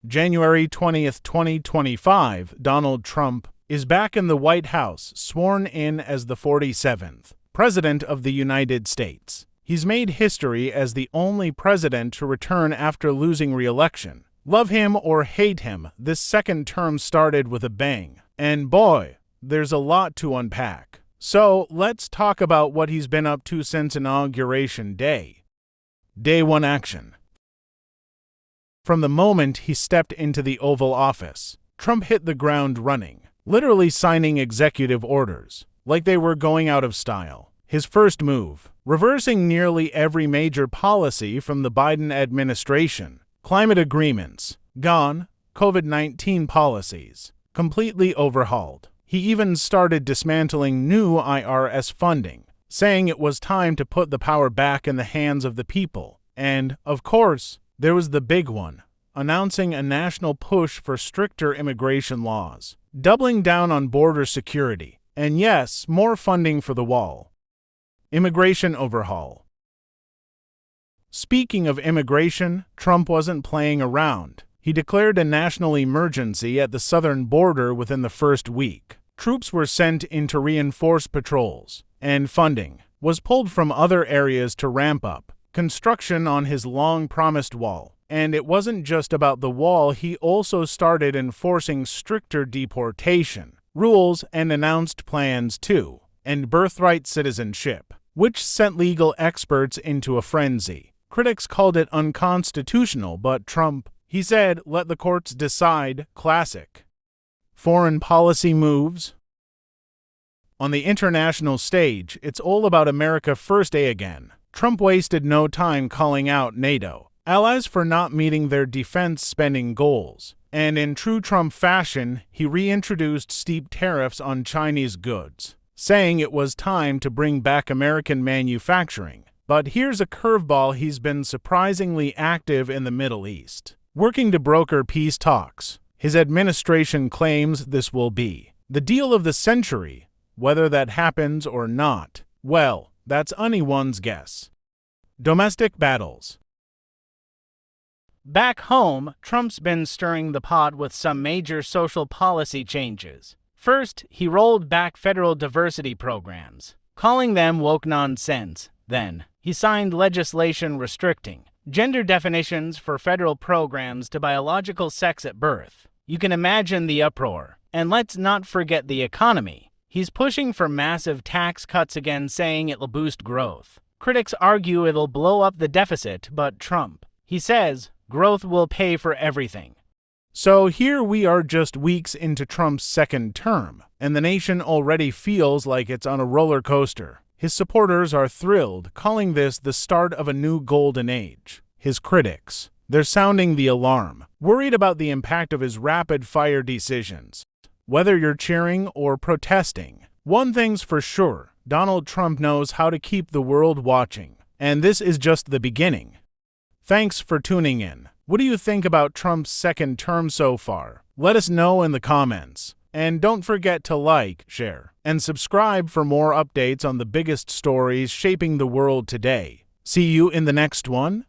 January 20th, 2025, Donald Trump is back in the White House, sworn in as the 47th President of the United States. He's made history as the only president to return after losing re-election. Love him or hate him, this second term started with a bang. And boy, there's a lot to unpack. So let's talk about what he's been up to since Inauguration Day. Day 1 action. From the moment he stepped into the Oval Office, Trump hit the ground running, literally signing executive orders, like they were going out of style. His first move, reversing nearly every major policy from the Biden administration. Climate agreements, gone. COVID-19 policies, completely overhauled. He even started dismantling new IRS funding, saying it was time to put the power back in the hands of the people. And, of course, there was the big one, announcing a national push for stricter immigration laws, doubling down on border security, and yes, more funding for the wall. Immigration overhaul. Speaking of immigration, Trump wasn't playing around. He declared a national emergency at the southern border within the first week. Troops were sent in to reinforce patrols, and funding was pulled from other areas to ramp up construction on his long-promised wall. And it wasn't just about the wall, he also started enforcing stricter deportation rules and announced plans to end birthright citizenship, which sent legal experts into a frenzy. Critics called it unconstitutional, but Trump, he said, let the courts decide. Classic. Foreign policy moves. On the international stage, it's all about America First Day again. Trump wasted no time calling out NATO allies for not meeting their defense spending goals. And in true Trump fashion, he reintroduced steep tariffs on Chinese goods, saying it was time to bring back American manufacturing. But here's a curveball: he's been surprisingly active in the Middle East, working to broker peace talks. His administration claims this will be the deal of the century. Whether that happens or not, well, that's anyone's guess. Domestic battles. Back home, Trump's been stirring the pot with some major social policy changes. First, he rolled back federal diversity programs, calling them woke nonsense. Then, he signed legislation restricting gender definitions for federal programs to biological sex at birth. You can imagine the uproar. And let's not forget the economy. He's pushing for massive tax cuts again, saying it'll boost growth. Critics argue it'll blow up the deficit, but Trump, he says, growth will pay for everything. So here we are just weeks into Trump's second term, and the nation already feels like it's on a roller coaster. His supporters are thrilled, calling this the start of a new golden age. His critics, they're sounding the alarm, worried about the impact of his rapid-fire decisions. Whether you're cheering or protesting, one thing's for sure: Donald Trump knows how to keep the world watching. And this is just the beginning. Thanks for tuning in. What do you think about Trump's second term so far? Let us know in the comments. And don't forget to like, share, and subscribe for more updates on the biggest stories shaping the world today. See you in the next one.